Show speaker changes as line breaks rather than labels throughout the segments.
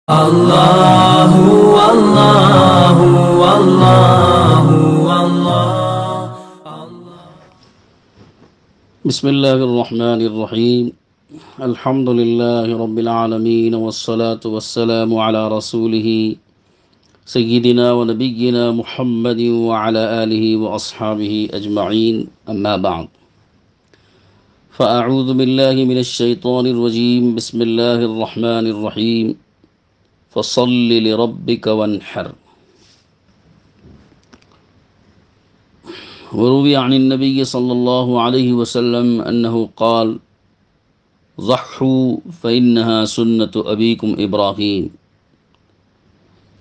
اللہ اللہ اللہ اللہ۔
بسم اللہ الرحمن الرحیم، الحمد للہ رب العالمین والصلاة والسلام علی رسولہ سیدنا و نبینا محمد وعلی آلہ واصحابہ اجمعین، اما بعد فاعوذ باللہ من الشیطان الرجیم، بسم اللہ الرحمن الرحیم، فصل لربک وانحر۔ وروي عن النبي صلى الله عليه وسلم أنه قال: ضحوا فإنها سنة أبيكم إبراهيم،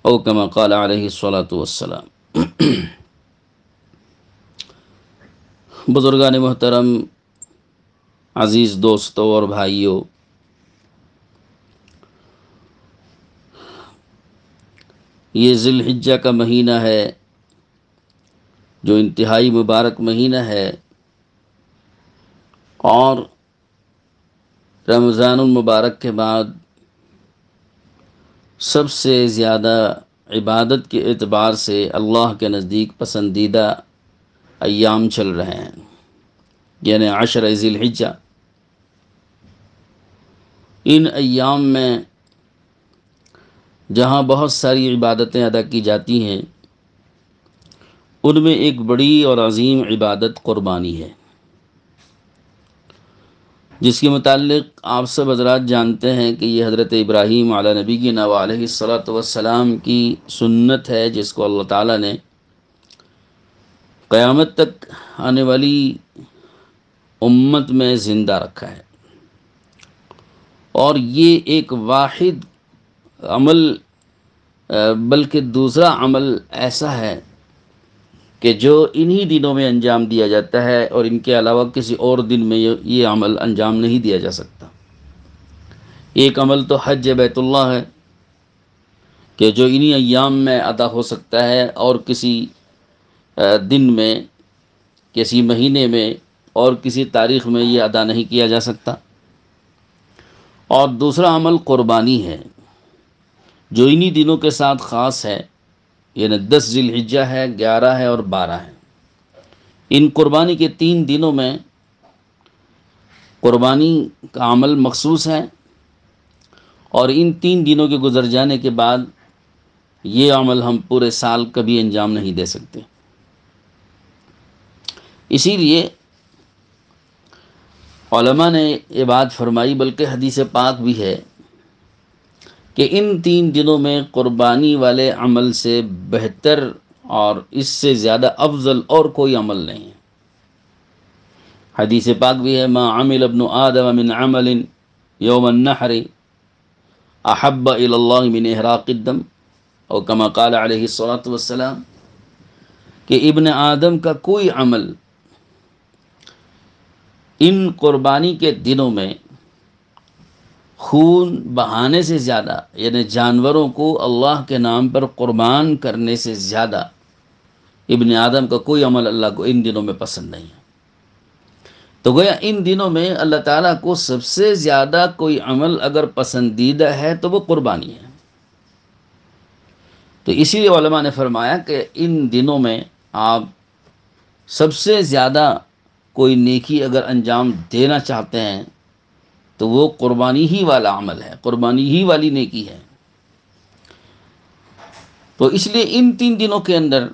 أو كما قال عليه الصلاة والسلام۔ بزرگان محترم، عزیز دوستوں اور بھائیوں، یہ ذی الحجہ کا مہینہ ہے جو انتہائی مبارک مہینہ ہے، اور رمضان المبارک کے بعد سب سے زیادہ عبادت کے اعتبار سے اللہ کے نزدیک پسندیدہ ایام چل رہے ہیں، یعنی عشر ذی الحجہ۔ ان ایام میں جہاں بہت ساری عبادتیں ادا کی جاتی ہیں، ان میں ایک بڑی اور عظیم عبادت قربانی ہے، جس کے متعلق آپ سب حضرات جانتے ہیں کہ یہ حضرت ابراہیم علی نبینا علیہ الصلاۃ والسلام کی سنت ہے، جس کو اللہ تعالیٰ نے قیامت تک آنے والی امت میں زندہ رکھا ہے۔ اور یہ ایک واحد عمل، بلکہ دوسرا عمل ایسا ہے کہ جو انہی دنوں میں انجام دیا جاتا ہے، اور ان کے علاوہ کسی اور دن میں یہ عمل انجام نہیں دیا جا سکتا۔ ایک عمل تو حج بیت اللہ ہے کہ جو انہی ایام میں ادا ہو سکتا ہے، اور کسی دن میں، کسی مہینے میں اور کسی تاریخ میں یہ ادا نہیں کیا جا سکتا۔ اور دوسرا عمل قربانی ہے، جو انہی دنوں کے ساتھ خاص ہے، یعنی 10 ذی الحجہ ہے، 11 ہے اور 12 ہے۔ ان قربانی کے 3 دنوں میں قربانی کا عمل مخصوص ہے، اور ان 3 دنوں کے گزر جانے کے بعد یہ عمل ہم پورے سال کبھی انجام نہیں دے سکتے۔ اسی لیے علماء نے یہ بات فرمائی، بلکہ حدیث پاک بھی ہے کہ ان 3 دنوں میں قربانی والے عمل سے بہتر اور اس سے زیادہ افضل اور کوئی عمل نہیں ہے۔ حدیث پاک بھی ہے: ما عمل ابن آدم من عمل یوم النحر احب الی اللہ من احراق الدم، او کما قال علیہ الصلاۃ والسلام، کہ ابن آدم کا کوئی عمل ان قربانی کے دنوں میں خون بہانے سے زیادہ، یعنی جانوروں کو اللہ کے نام پر قربان کرنے سے زیادہ، ابن آدم کا کوئی عمل اللہ کو ان دنوں میں پسند نہیں ہے۔ تو گویا ان دنوں میں اللہ تعالیٰ کو سب سے زیادہ کوئی عمل اگر پسندیدہ ہے تو وہ قربانی ہے۔ تو اسی لیے علماء نے فرمایا کہ ان دنوں میں آپ سب سے زیادہ کوئی نیکی اگر انجام دینا چاہتے ہیں تو وہ قربانی ہی والا عمل ہے، قربانی ہی والی نیکی ہے۔ تو اس لیے ان 3 دنوں کے اندر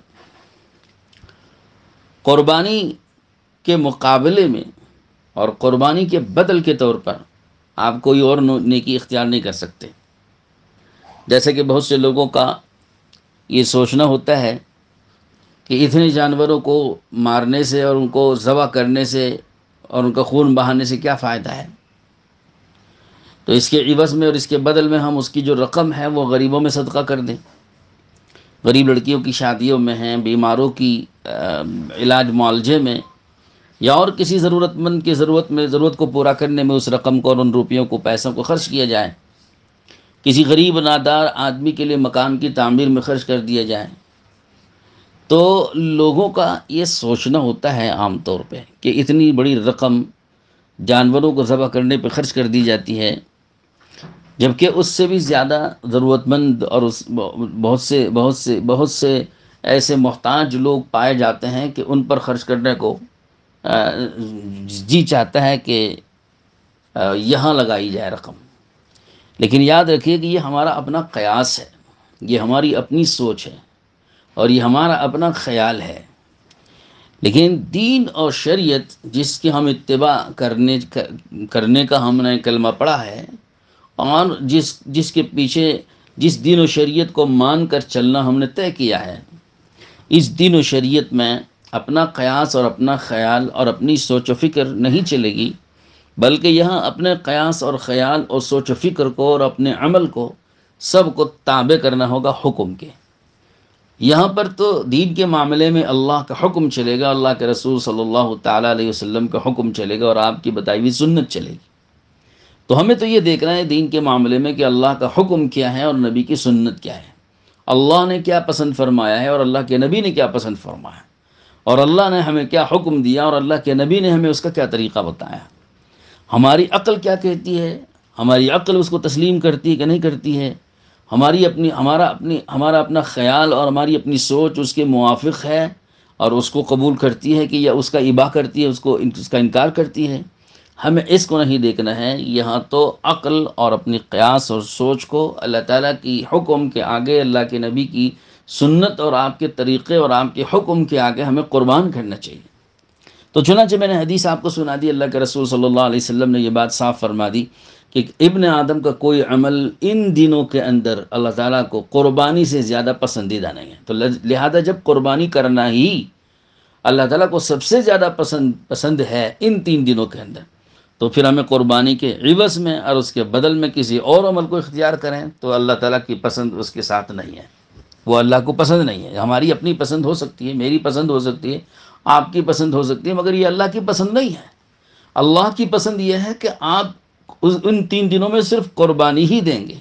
قربانی کے مقابلے میں اور قربانی کے بدل کے طور پر آپ کوئی اور نیکی اختیار نہیں کر سکتے۔ جیسے کہ بہت سے لوگوں کا یہ سوچنا ہوتا ہے کہ اتنے جانوروں کو مارنے سے اور ان کو ذبح کرنے سے اور ان کا خون بہانے سے کیا فائدہ ہے، تو اس کے عوض میں اور اس کے بدل میں ہم اس کی جو رقم ہے وہ غریبوں میں صدقہ کر دیں۔ غریب لڑکیوں کی شادیوں میں ہیں، بیماروں کی علاج معالجے میں، یا اور کسی ضرورت مند کی ضرورت کو پورا کرنے میں اس رقم کو اور ان روپیوں کو، پیسوں کو خرچ کیا جائے۔ کسی غریب نادار آدمی کے لیے مکان کی تعمیر میں خرچ کر دیا جائے۔ تو لوگوں کا یہ سوچنا ہوتا ہے عام طور پہ کہ اتنی بڑی رقم جانوروں کو ذبح کرنے پہ خرچ کر دی جاتی ہے، جبکہ اس سے بھی زیادہ ضرورت مند اور بہت سے ایسے محتاج لوگ پائے جاتے ہیں کہ ان پر خرچ کرنے کو جی چاہتا ہے کہ یہاں لگائی جائے رقم. لیکن یاد رکھیے کہ یہ ہمارا اپنا قیاس ہے، یہ ہماری اپنی سوچ ہے، اور یہ ہمارا اپنا خیال ہے. لیکن دین اور شریعت جس کی ہم اتباع کرنے کا ہم نے کلمہ پڑھا ہے، اور جس کے پیچھے جس دین و شریعت کو مان کر چلنا ہم نے طے کیا ہے، اس دین و شریعت میں اپنا قیاس اور اپنا خیال اور اپنی سوچ و فکر نہیں چلے گی، بلکہ یہاں اپنے قیاس اور خیال اور سوچ و فکر کو اور اپنے عمل کو سب کو تابع کرنا ہوگا حکم کے. یہاں پر تو دین کے معاملے میں اللہ کا حکم چلے گا، اللہ کے رسول صلی اللہ تعالیٰ علیہ وسلم کا حکم چلے گا، اور آپ کی بتائی ہوئی سنت چلے گی. تو ہمیں تو یہ دیکھنا ہے دین کے معاملے میں کہ اللہ کا حکم کیا ہے اور نبی کی سنت کیا ہے، اللہ نے کیا پسند فرمایا ہے اور اللہ کے نبی نے کیا پسند فرمایا، اور اللہ نے ہمیں کیا حکم دیا اور اللہ کے نبی نے ہمیں اس کا کیا طریقہ بتایا. ہماری عقل کیا کہتی ہے، ہماری عقل اس کو تسلیم کرتی ہے کہ نہیں کرتی ہے، ہمارا اپنا خیال اور ہماری اپنی سوچ اس کے موافق ہے اور اس کو قبول کرتی ہے کہ یا اس کا اباح کرتی ہے، اس کا انکار کرتی ہے. ہمیں اس کو نہیں دیکھنا ہے. یہاں تو عقل اور اپنی قیاس اور سوچ کو اللہ تعالیٰ کی حکم کے آگے، اللہ کے نبی کی سنت اور آپ کے طریقے اور آپ کے حکم کے آگے ہمیں قربان کرنا چاہیے. تو چنانچہ میں نے حدیث آپ کو سنا دی، اللہ کے رسول صلی اللہ علیہ وسلم نے یہ بات صاف فرما دی کہ ابن آدم کا کوئی عمل ان دنوں کے اندر اللہ تعالیٰ کو قربانی سے زیادہ پسندیدہ نہیں ہے. تو لہذا جب قربانی کرنا ہی اللہ تعالیٰ کو سب سے زیادہ پسند ہے ان 3 دنوں کے اندر، تو پھر ہمیں قربانی کے عوض میں اور اس کے بدل میں کسی اور عمل کو اختیار کریں تو اللہ تعالیٰ کی پسند اس کے ساتھ نہیں ہے، وہ اللہ کو پسند نہیں ہے. ہماری اپنی پسند ہو سکتی ہے، میری پسند ہو سکتی ہے، آپ کی پسند ہو سکتی ہے، مگر یہ اللہ کی پسند نہیں ہے. اللہ کی پسند یہ ہے کہ آپ ان 3 دنوں میں صرف قربانی ہی دیں گے.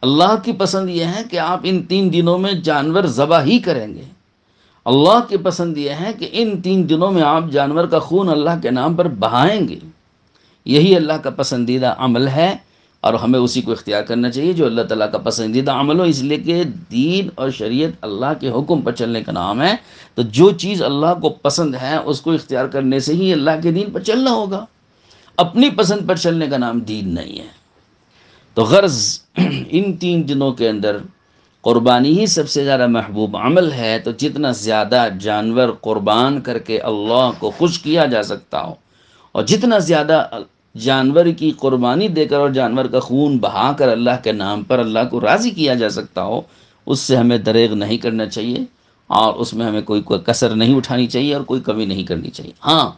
اللہ کی پسند یہ ہے کہ آپ ان 3 دنوں میں جانور ذبح ہی کریں گے. اللہ کی پسند یہ ہے کہ ان 3 دنوں میں آپ جانور کا خون اللہ کے نام پر بہائیں گے. یہی اللہ کا پسندیدہ عمل ہے، اور ہمیں اسی کو اختیار کرنا چاہیے جو اللہ تعالیٰ کا پسندیدہ عمل ہو. اس لیے کہ دین اور شریعت اللہ کے حکم پر چلنے کا نام ہے. تو جو چیز اللہ کو پسند ہے اس کو اختیار کرنے سے ہی اللہ کے دین پر چلنا ہوگا. اپنی پسند پر چلنے کا نام دین نہیں ہے. تو غرض ان 3 دنوں کے اندر قربانی ہی سب سے زیادہ محبوب عمل ہے. تو جتنا زیادہ جانور قربان کر کے اللہ کو خوش کیا جا سکتا ہو، اور جتنا زیادہ جانور کی قربانی دے کر اور جانور کا خون بہا کر اللہ کے نام پر اللہ کو راضی کیا جا سکتا ہو، اس سے ہمیں دریغ نہیں کرنا چاہیے، اور اس میں ہمیں کوئی کسر نہیں اٹھانی چاہیے اور کوئی کمی نہیں کرنی چاہیے. ہاں،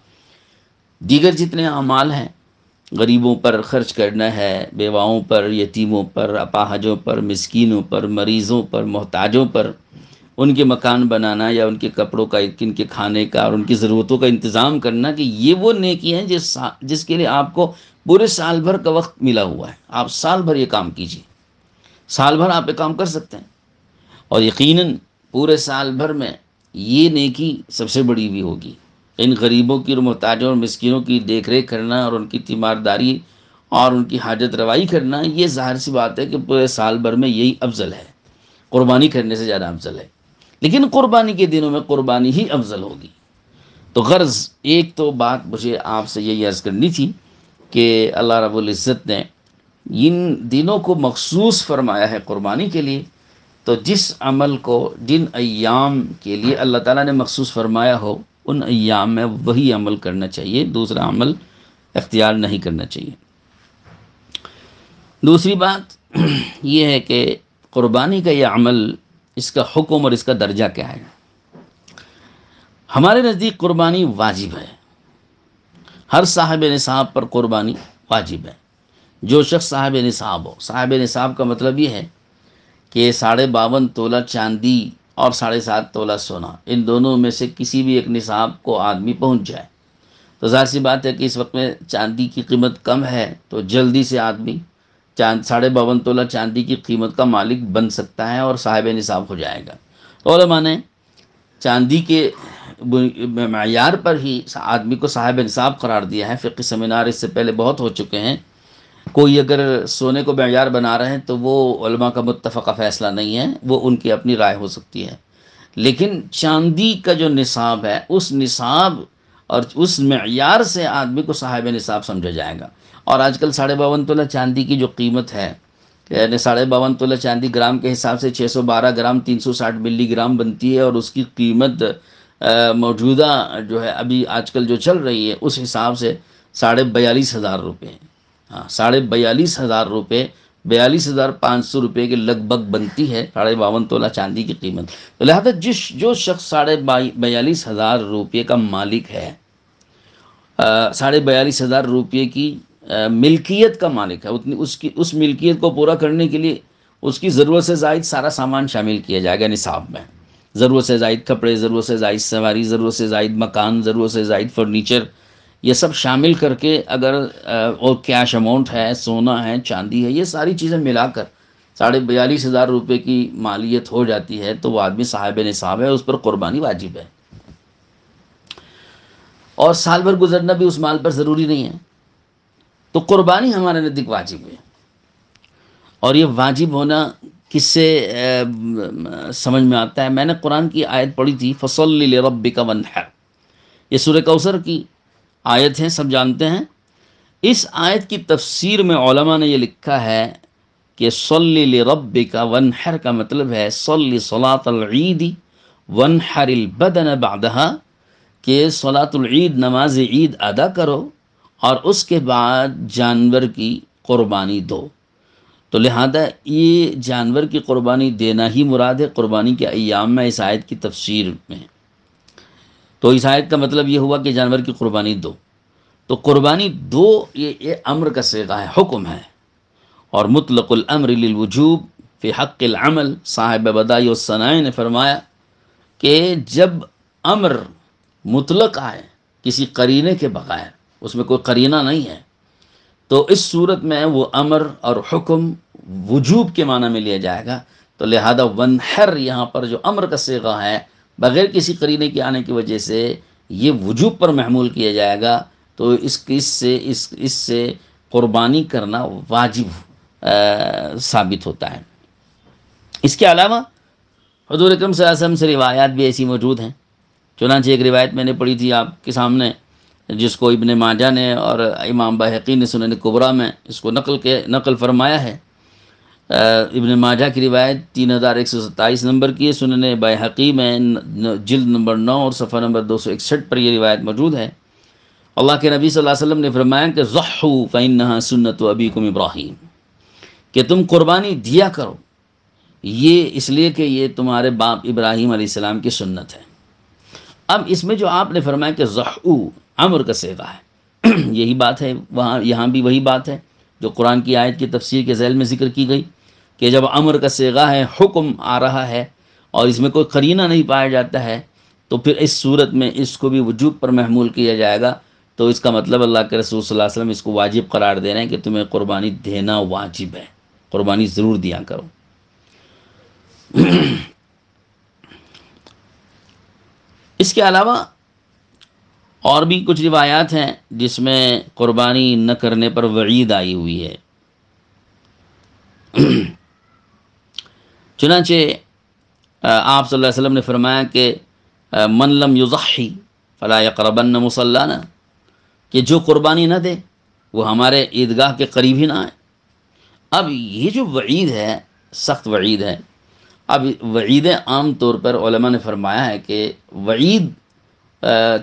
دیگر جتنے اعمال ہیں، غریبوں پر خرچ کرنا ہے، بیواؤں پر، یتیموں پر، اپاہجوں پر، مسکینوں پر، مریضوں پر، محتاجوں پر ان کے مکان بنانا یا ان کے کپڑوں کا، ان کے کھانے کا اور ان کی ضرورتوں کا انتظام کرنا، کہ یہ وہ نیکی ہیں جس کے لیے آپ کو پورے سال بھر کا وقت ملا ہوا ہے. آپ سال بھر یہ کام کیجیے، سال بھر آپ یہ کام کر سکتے ہیں، اور یقیناً پورے سال بھر میں یہ نیکی سب سے بڑی بھی ہوگی. ان غریبوں کی اور محتاجوں اور مسکینوں کی دیکھ ریکھ کرنا اور ان کی تیمارداری اور ان کی حاجت روائی کرنا، یہ ظاہر سی بات ہے کہ پورے سال بھر میں یہی افضل ہے، قربانی کرنے سے زیادہ افضل ہے. لیکن قربانی کے دنوں میں قربانی ہی افضل ہوگی. تو غرض ایک تو بات مجھے آپ سے یہی عرض کرنی تھی کہ اللہ رب العزت نے ان دنوں کو مخصوص فرمایا ہے قربانی کے لیے. تو جس عمل کو جن ایام کے لیے اللہ تعالیٰ نے مخصوص فرمایا ہو، ان ایام میں وہی عمل کرنا چاہیے، دوسرا عمل اختیار نہیں کرنا چاہیے. دوسری بات یہ ہے کہ قربانی کا یہ عمل، اس کا حکم اور اس کا درجہ کیا ہے. ہمارے نزدیک قربانی واجب ہے. ہر صاحب نصاب پر قربانی واجب ہے. جو شخص صاحب نصاب ہو، صاحب نصاب کا مطلب یہ ہے کہ 52.5 تولہ چاندی اور 7.5 تولہ سونا، ان دونوں میں سے کسی بھی ایک نصاب کو آدمی پہنچ جائے. تو ظاہر سی بات ہے کہ اس وقت میں چاندی کی قیمت کم ہے، تو جلدی سے آدمی 52.5 تولہ چاندی کی قیمت کا مالک بن سکتا ہے اور صاحب نصاب ہو جائے گا. علماء نے چاندی کے معیار پر ہی آدمی کو صاحب نصاب قرار دیا ہے. فقہ سیمینار اس سے پہلے بہت ہو چکے ہیں. کوئی اگر سونے کو معیار بنا رہے ہیں تو وہ علماء کا متفقہ فیصلہ نہیں ہے، وہ ان کی اپنی رائے ہو سکتی ہے، لیکن چاندی کا جو نصاب ہے اس نصاب اور اس معیار سے آدمی کو صاحب نصاب سمجھا جائے گا۔ اور آج کل 52.5 تولہ چاندی کی جو قیمت ہے، یعنی 52.5 تولہ چاندی گرام کے حساب سے 612 گرام 360 ملی گرام بنتی ہے، اور اس کی قیمت موجودہ جو ہے ابھی آج کل جو چل رہی ہے اس حساب سے 42,500 روپے ہیں۔ ہاں، 42,500 روپے، 42,500 روپے کے لگ بھگ بنتی ہے 52 تولہ چاندی کی قیمت۔ تو لہٰذا جو شخص 42,500 روپے کا مالک ہے، 42,500 روپے کی ملکیت کا مالک ہے، اس ملکیت کو پورا کرنے کے لیے اس کی ضرورت سے زائد سارا سامان شامل کیا جائے گا نصاب میں۔ ضرورت سے زائد کپڑے، ضرورت سے زائد سواری، ضرورت سے زائد مکان، ضرورت سے زائد فرنیچر، یہ سب شامل کر کے اگر اور کیش اماؤنٹ ہے، سونا ہے، چاندی ہے، یہ ساری چیزیں ملا کر 42,500 روپے کی مالیت ہو جاتی ہے، تو وہ آدمی صاحب نصاب ہے، اس پر قربانی واجب ہے۔ اور سال بھر گزرنا بھی اس مال پر ضروری نہیں ہے، تو قربانی ہمارے نزدیک واجب ہے۔ اور یہ واجب ہونا کس سے سمجھ میں آتا ہے؟ میں نے قرآن کی آیت پڑھی تھی، فَصَلِّ لِرَبِّكَ وَانْحَرْ، یہ سورہ کوثر کی آیت ہے، سب جانتے ہیں۔ اس آیت کی تفسیر میں علماء نے یہ لکھا ہے کہ صلی لربک وانحر کا مطلب ہے صلی صلاۃ العید وانحر البدن بعدها، کہ صلاۃ العید، نماز عید ادا کرو اور اس کے بعد جانور کی قربانی دو۔ تو لہذا یہ جانور کی قربانی دینا ہی مراد ہے قربانی کے ایام میں اس آیت کی تفسیر میں۔ تو اس آیت کا مطلب یہ ہوا کہ جانور کی قربانی دو۔ تو قربانی دو یہ امر کا صیغہ ہے، حکم ہے، اور مطلق الامر للوجوب فی حق العمل، صاحب بدائع الصنائع نے فرمایا کہ جب امر مطلق آئے کسی قرینے کے بغیر، اس میں کوئی قرینہ نہیں ہے، تو اس صورت میں وہ امر اور حکم وجوب کے معنی میں لیا جائے گا۔ تو لہذا ونحر یہاں پر جو امر کا صیغہ ہے بغیر کسی قرینے کے آنے کی وجہ سے یہ وجوب پر محمول کیا جائے گا، تو اس سے قربانی کرنا واجب ثابت ہوتا ہے۔ اس کے علاوہ حضور اکرم صلی اللہ علیہ وسلم سے روایات بھی ایسی موجود ہیں۔ چنانچہ ایک روایت میں نے پڑھی تھی آپ کے سامنے، جس کو ابن ماجہ نے اور امام بہقی نے سنن کبریٰ میں اس کو نقل فرمایا ہے۔ ابن ماجہ کی روایت 3127 نمبر کی ہے، سنن بہقی میں جلد نمبر 9 اور صفحہ نمبر 261 پر یہ روایت موجود ہے۔ اللہ کے نبی صلی اللہ علیہ وسلم نے فرمایا کہ ضحوا فإنها سنت ابیکم ابراہیم، کہ تم قربانی دیا کرو، یہ اس لیے کہ یہ تمہارے باپ ابراہیم علیہ السلام کی سنت ہے۔ اب اس میں جو آپ نے فرمایا کہ ضحوا امر کا صیغہ ہے، یہی بات ہے یہاں بھی وہی بات ہے جو قرآن کی آیت کی تفسیر کے ذیل میں ذکر کی گئی، کہ جب امر کا صیغہ ہے، حکم آ رہا ہے اور اس میں کوئی قرینہ نہیں پایا جاتا ہے، تو پھر اس صورت میں اس کو بھی وجوب پر محمول کیا جائے گا۔ تو اس کا مطلب اللہ کے رسول صلی اللہ علیہ وسلم اس کو واجب قرار دے رہے ہیں کہ تمہیں قربانی دینا واجب ہے، قربانی ضرور دیا کرو۔ اس کے علاوہ اور بھی کچھ روایات ہیں جس میں قربانی نہ کرنے پر وعید آئی ہوئی ہے۔ چنانچہ آپ صلی اللہ علیہ وسلم نے فرمایا کہ من لم یضحی فلا یقربن مصلانا، کہ جو قربانی نہ دے وہ ہمارے عیدگاہ کے قریب ہی نہ آئے۔ اب یہ جو وعید ہے سخت وعید ہے۔ اب وعیدیں عام طور پر علماء نے فرمایا ہے کہ وعید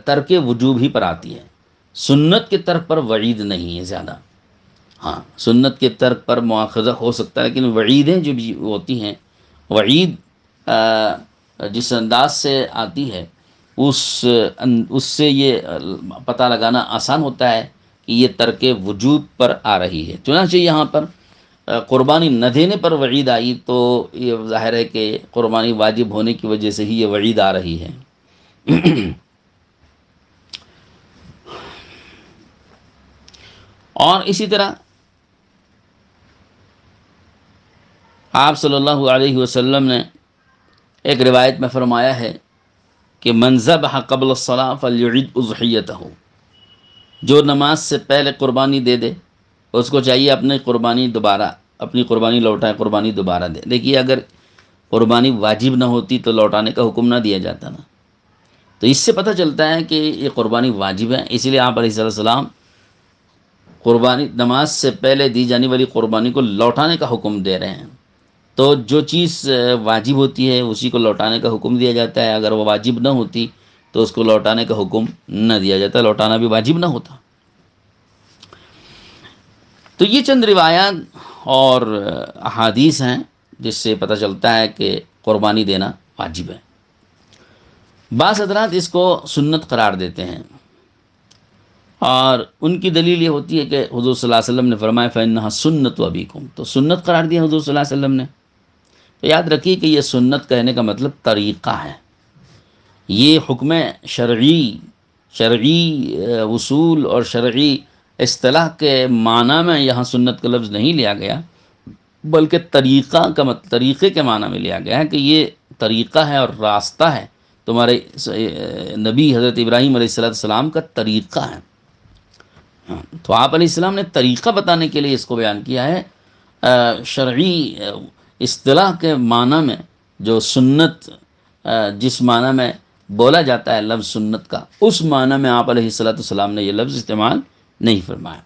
ترک وجوب ہی پر آتی ہے، سنت کے ترک پر وعید نہیں ہے زیادہ۔ ہاں، سنت کے ترک پر مواخذہ ہو سکتا ہے، لیکن وعیدیں جو بھی ہوتی ہیں، وعید جس انداز سے آتی ہے اس سے یہ پتہ لگانا آسان ہوتا ہے کہ یہ ترک وجوب پر آ رہی ہے۔ چنانچہ یہاں پر قربانی نہ دینے پر وعید آئی، تو یہ ظاہر ہے کہ قربانی واجب ہونے کی وجہ سے ہی یہ وعید آ رہی ہے۔ اور اسی طرح آپ صلی اللہ علیہ وسلم نے ایک روایت میں فرمایا ہے کہ من ذبح قبل الصلاۃ فلیعد اضحیتہ، جو نماز سے پہلے قربانی دے دے اس کو چاہیے اپنی قربانی لوٹائے، قربانی دوبارہ دے۔ دیکھیے اگر قربانی واجب نہ ہوتی تو لوٹانے کا حکم نہ دیا جاتا نا، تو اس سے پتہ چلتا ہے کہ یہ قربانی واجب ہے، اسی لیے آپ علیہ السلام قربانی نماز سے پہلے دی جانے والی قربانی کو لوٹانے کا حکم دے رہے ہیں۔ تو جو چیز واجب ہوتی ہے اسی کو لوٹانے کا حکم دیا جاتا ہے، اگر وہ واجب نہ ہوتی تو اس کو لوٹانے کا حکم نہ دیا جاتا، لوٹانا بھی واجب نہ ہوتا۔ تو یہ چند روایات اور احادیث ہیں جس سے پتہ چلتا ہے کہ قربانی دینا واجب ہے۔ بعض حضرات اس کو سنت قرار دیتے ہیں، اور ان کی دلیل یہ ہوتی ہے کہ حضور صلی اللہ علیہ وسلم نے فرمایا فَإِنَّهَا سُنَّةُ أَبِيكُمْ، تو سنت قرار دیا حضور صلی اللہ علیہ وسلم نے۔ تو یاد رکھیے کہ یہ سنت کہنے کا مطلب طریقہ ہے، یہ حکم شرعی اصول اور شرعی اصطلاح کے معنی میں یہاں سنت کا لفظ نہیں لیا گیا، بلکہ طریقے کے معنی میں لیا گیا ہے کہ یہ طریقہ ہے اور راستہ ہے، تمہارے نبی حضرت ابراہیم علیہ السلام کا طریقہ ہے۔ تو آپ علیہ السلام نے طریقہ بتانے کے لیے اس کو بیان کیا ہے۔ شرعی اصطلاح کے معنی میں جو سنت جس معنی میں بولا جاتا ہے لفظ سنت کا، اس معنی میں آپ علیہ السلام نے یہ لفظ استعمال نہیں فرمایا۔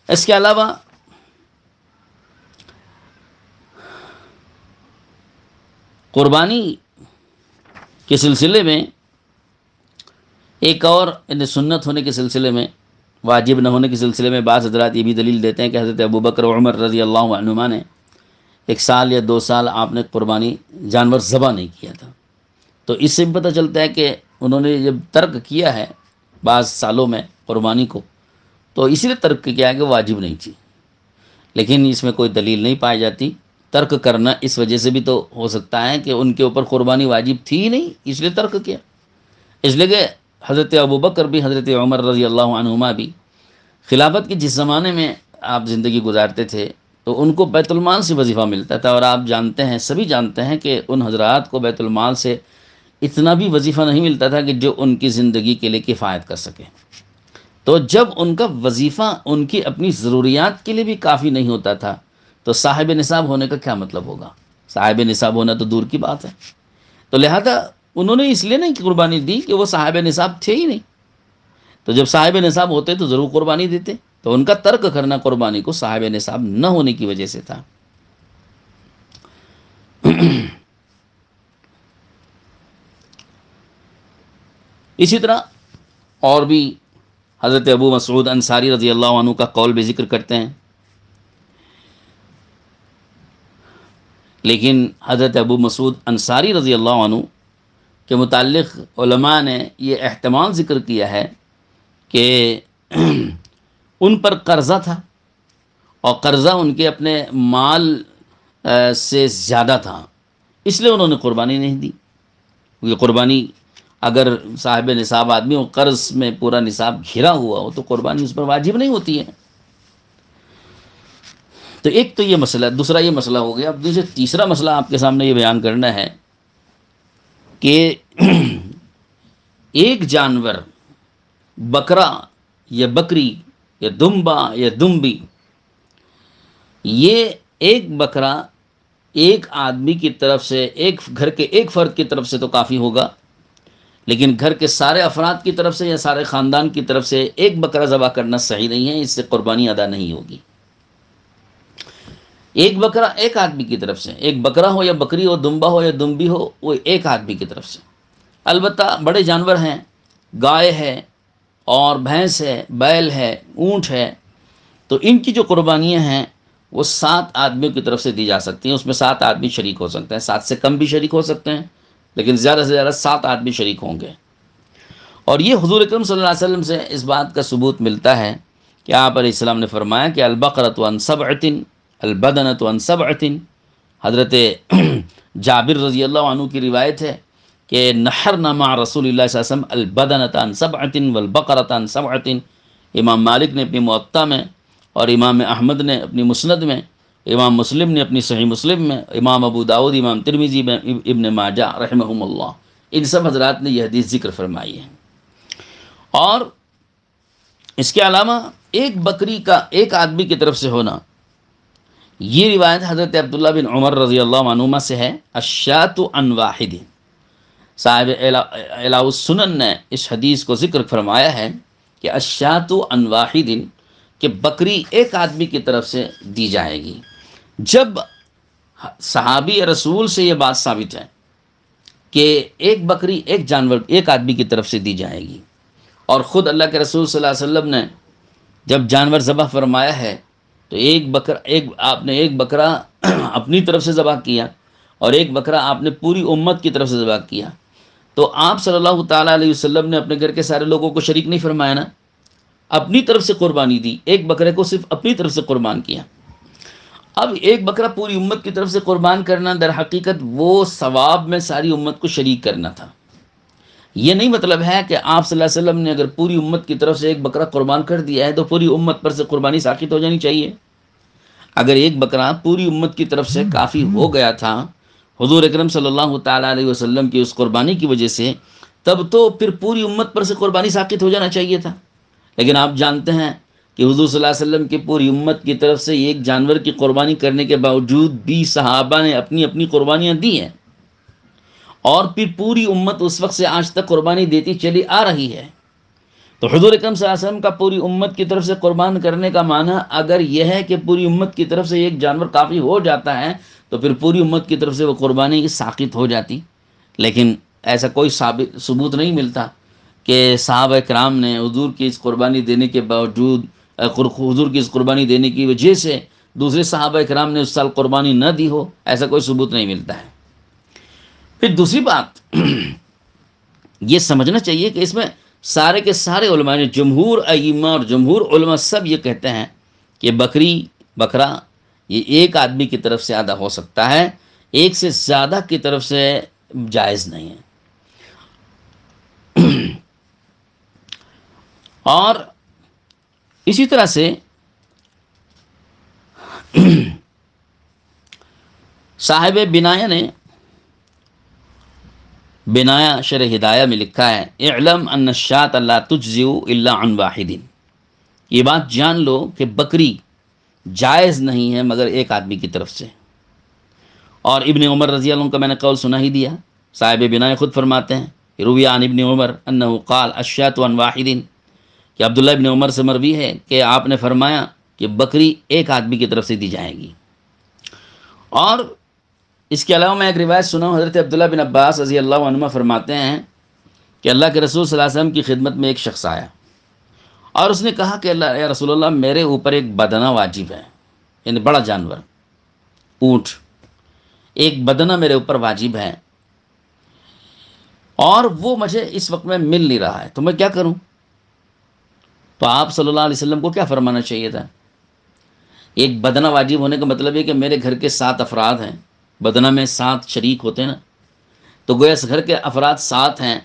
اس کے علاوہ قربانی کے سلسلے میں ایک اور سنت ہونے کے سلسلے میں، واجب نہ ہونے کے سلسلے میں بعض حضرات یہ بھی دلیل دیتے ہیں کہ حضرت ابوبکر و عمر رضی اللہ عنہما نے 1 سال یا 2 سال آپ نے قربانی جانور ذبح نہیں کیا تھا، تو اس سے بھی پتہ چلتا ہے کہ انہوں نے جب ترک کیا ہے بعض سالوں میں قربانی کو، تو اسی لیے ترک کیا ہے کہ واجب نہیں تھی، لیکن اس میں کوئی دلیل نہیں پائی جاتی۔ ترک کرنا اس وجہ سے بھی تو ہو سکتا ہے کہ ان کے اوپر قربانی واجب تھی ہی نہیں، اس لیے ترک کیا۔ اس لیے کہ حضرت ابوبکر بھی حضرت عمر رضی اللہ عنہما بھی خلافت کے جس زمانے میں آپ زندگی گزارتے تھے تو ان کو بیت المال سے وظیفہ ملتا تھا، اور آپ جانتے ہیں، سبھی جانتے ہیں کہ ان حضرات کو بیت المال سے اتنا بھی وظیفہ نہیں ملتا تھا کہ جو ان کی زندگی کے لیے کفایت کر سکے۔ تو جب ان کا وظیفہ ان کی اپنی ضروریات کے لیے بھی کافی نہیں ہوتا تھا تو صاحب نصاب ہونے کا کیا مطلب ہوگا؟ صاحب نصاب ہونا تو دور کی بات ہے۔ تو لہذا انہوں نے اس لیے نہیں قربانی دی کہ وہ صاحب نصاب تھے ہی نہیں، تو جب صاحب نصاب ہوتے تو ضرور قربانی دیتے، تو ان کا ترک کرنا قربانی کو صاحب نصاب نہ ہونے کی وجہ سے تھا۔ اسی طرح اور بھی حضرت ابو مسعود انصاری رضی اللہ عنہ کا قول بھی ذکر کرتے ہیں، لیکن حضرت ابو مسعود انصاری رضی اللہ عنہ کے متعلق علماء نے یہ احتمال ذکر کیا ہے کہ ان پر قرضہ تھا، اور قرضہ ان کے اپنے مال سے زیادہ تھا، اس لیے انہوں نے قربانی نہیں دی، کیونکہ قربانی اگر صاحب نصاب آدمی ہو، قرض میں پورا نصاب گھرا ہوا ہو، تو قربانی اس پر واجب نہیں ہوتی ہے۔ تو ایک تو یہ مسئلہ، دوسرا یہ مسئلہ ہو گیا۔ اب تیسرا مسئلہ آپ کے سامنے یہ بیان کرنا ہے کہ ایک جانور، بکرا یا بکری یا دمبا یا دمبی، یہ ایک بکرا ایک آدمی کی طرف سے، ایک گھر کے ایک فرد کی طرف سے تو کافی ہوگا، لیکن گھر کے سارے افراد کی طرف سے یا سارے خاندان کی طرف سے ایک بکرا ذبح کرنا صحیح نہیں ہے، اس سے قربانی ادا نہیں ہوگی۔ ایک بکرا ایک آدمی کی طرف سے، ایک بکرا ہو یا بکری ہو، دمبا ہو یا دمبی ہو، وہ ایک آدمی کی طرف سے۔ البتہ بڑے جانور ہیں، گائے ہے اور بھینس ہے، بیل ہے، اونٹ ہے، تو ان کی جو قربانیاں ہیں وہ 7 آدمیوں کی طرف سے دی جا سکتی ہیں، اس میں 7 آدمی شریک ہو سکتے ہیں، 7 سے کم بھی شریک ہو سکتے ہیں، لیکن زیادہ سے زیادہ 7 آدمی شریک ہوں گے۔ اور یہ حضور اکرم صلی اللہ علیہ وسلم سے اس بات کا ثبوت ملتا ہے کہ آپ علیہ السلام نے فرمایا کہ البقرۃ عن 7 البدنۃ عن 7۔ حضرت جابر رضی اللہ عنہ کی روایت ہے کہ نحرنا مع رسول اللہ صلی اللہ علیہ وسلم البدنۃ عن 7 والبقرۃ عن 7۔ امام مالک نے اپنی موطا میں، اور امام احمد نے اپنی مسند میں، امام مسلم نے اپنی صحیح مسلم میں، امام ابو داؤد، امام ترمذی، ابن ماجہ رحمہم اللہ، ان سب حضرات نے یہ حدیث ذکر فرمائی ہے۔ اور اس کے علاوہ ایک بکری کا ایک آدمی کی طرف سے ہونا، یہ روایت حضرت عبداللہ بن عمر رضی اللہ عنہما سے ہے، الشاۃ عن واحد، صاحب اعلاء السنن نے اس حدیث کو ذکر فرمایا ہے کہ الشاۃ عن واحد، کہ بکری ایک آدمی کی طرف سے دی جائے گی۔ جب صحابی رسول سے یہ بات ثابت ہے کہ ایک بکری ایک جانور ایک آدمی کی طرف سے دی جائے گی، اور خود اللہ کے رسول صلی اللہ علیہ وسلم نے جب جانور ذبح فرمایا ہے تو آپ نے ایک بکرا اپنی طرف سے ذبح کیا اور ایک بکرا آپ نے پوری امت کی طرف سے ذبح کیا، تو آپ صلی اللہ تعالیٰ علیہ وسلم نے اپنے گھر کے سارے لوگوں کو شریک نہیں فرمایا نا، اپنی طرف سے قربانی دی، ایک بکرے کو صرف اپنی طرف سے قربان کیا۔ اب ایک بکرا پوری امت کی طرف سے قربان کرنا در حقیقت وہ ثواب میں ساری امت کو شریک کرنا تھا۔ یہ نہیں مطلب ہے کہ آپ صلی اللہ علیہ وسلم نے اگر پوری امت کی طرف سے ایک بکرا قربان کر دیا ہے تو پوری امت پر سے قربانی ساقط ہو جانی چاہیے۔ اگر ایک بکرا پوری امت کی طرف سے کافی ہو گیا تھا حضور اکرم صلی اللہ تعالیٰ علیہ وسلم کی اس قربانی کی وجہ سے، تب تو پھر پوری امت پر سے قربانی ساقط ہو جانا چاہیے تھا۔ لیکن آپ جانتے ہیں کہ حضور صلی اللہ علیہ وسلم کی پوری امت کی طرف سے ایک جانور کی قربانی کرنے کے باوجود بھی صحابہ نے اپنی اپنی قربانیاں دی ہیں، اور پھر پوری امت اس وقت سے آج تک قربانی دیتی چلی آ رہی ہے۔ تو حضور اکرم صلی اللہ علیہ وسلم کا پوری امت کی طرف سے قربان کرنے کا معنی اگر یہ ہے کہ پوری امت کی طرف سے ایک جانور کافی ہو جاتا ہے تو پھر پوری امت کی طرف سے وہ قربانی ساقط ہو جاتی، لیکن ایسا کوئی ثبوت نہیں ملتا کہ صحابہ کرام نے حضور کی اس قربانی دینے کے باوجود، حضور کی اس قربانی دینے کی وجہ سے دوسرے صحابہ کرام نے اس سال قربانی نہ دی ہو، ایسا کوئی ثبوت نہیں ملتا ہے۔ پھر دوسری بات یہ سمجھنا چاہیے کہ اس میں سارے کے سارے علماء نے، جمہور ائمہ اور جمہور علماء سب یہ کہتے ہیں کہ بکرا یہ ایک آدمی کی طرف سے ادا ہو سکتا ہے، ایک سے زیادہ کی طرف سے جائز نہیں ہے۔ اور اسی طرح سے صاحب بنایا نے بنایا شرح ہدایہ میں لکھا ہے، اعلم ان الشاۃ لا تجزئ الا عن واحد، یہ بات جان لو کہ بکری جائز نہیں ہے مگر ایک آدمی کی طرف سے۔ اور ابن عمر رضی اللہ عنہ کا میں نے قول سنا ہی دیا، صاحب بنایا خود فرماتے ہیں، روی عن ابن عمر انہ قال الشاۃ عن واحد، کہ عبداللہ ابن عمر سے مروی ہے کہ آپ نے فرمایا کہ بکری ایک آدمی کی طرف سے دی جائے گی۔ اور اس کے علاوہ میں ایک روایت سنا ہوں، حضرت عبداللہ بن عباس رضی اللہ عنہما فرماتے ہیں کہ اللہ کے رسول صلی اللہ علیہ وسلم کی خدمت میں ایک شخص آیا اور اس نے کہا کہ اللہ یا رسول اللہ، میرے اوپر ایک بدنہ واجب ہے، یعنی بڑا جانور، اونٹ، ایک بدنہ میرے اوپر واجب ہے اور وہ مجھے اس وقت میں مل نہیں رہا ہے، تو میں کیا کروں؟ تو آپ صلی اللہ علیہ وسلم کو کیا فرمانا چاہیے تھا؟ ایک بدنہ واجب ہونے کا مطلب ہے کہ میرے گھر کے 7 افراد ہیں، بدنہ میں 7 شریک ہوتے ہیں نا، تو گویا اس گھر کے افراد 7 ہیں،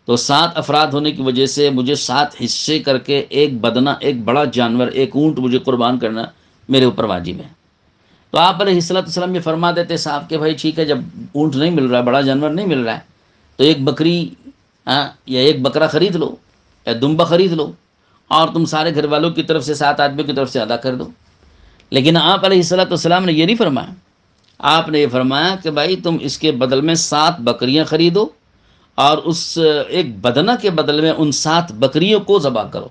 تو 7 افراد ہونے کی وجہ سے مجھے 7 حصے کر کے ایک بدنہ، ایک بڑا جانور، ایک اونٹ مجھے قربان کرنا میرے اوپر واجب ہے۔ تو آپ علیہ السلام یہ فرما دیتے صاحب کہ بھائی ٹھیک ہے، جب اونٹ نہیں مل رہا ہے، بڑا جانور نہیں مل رہا ہے، تو ایک بکری یا ایک بکرا خرید لو یا دمبا خرید لو اور تم سارے گھر والوں کی طرف سے 7 آدمیوں کی طرف سے ادا کر دو۔ لیکن آپ علیہ السلام نے یہ نہیں فرمایا، آپ نے یہ فرمایا کہ بھائی تم اس کے بدل میں 7 بکریاں خریدو اور اس ایک بدنہ کے بدل میں ان 7 بکریوں کو ذبح کرو۔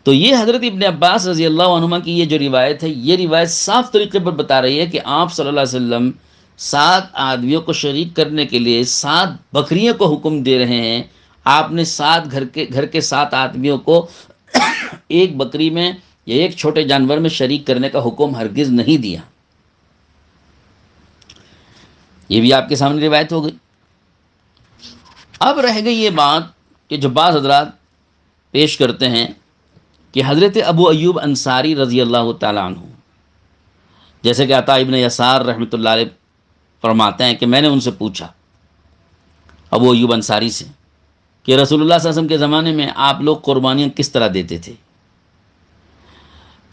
تو یہ حضرت ابن عباس رضی اللہ عنہما کی یہ جو روایت ہے، یہ روایت صاف طریقے پر بتا رہی ہے کہ آپ صلی اللہ علیہ وسلم 7 آدمیوں کو شریک کرنے کے لیے 7 بکریوں کو حکم دے رہے ہیں۔ آپ نے 7 گھر کے 7 آدمیوں کو ایک بکری میں یا ایک چھوٹے جانور میں شریک کرنے کا حکم ہرگز نہیں دیا۔ یہ بھی آپ کے سامنے روایت ہو گئی۔ اب رہ گئی یہ بات کہ جو بعض حضرات پیش کرتے ہیں کہ حضرت ابو ایوب انصاری رضی اللہ تعالیٰ عنہ، جیسے کہ عطا ابن یسار رحمۃ اللہ علیہ فرماتے ہیں کہ میں نے ان سے پوچھا، ابو ایوب انصاری سے، کہ رسول اللہ صلی اللہ علیہ وسلم کے زمانے میں آپ لوگ قربانیاں کس طرح دیتے تھے؟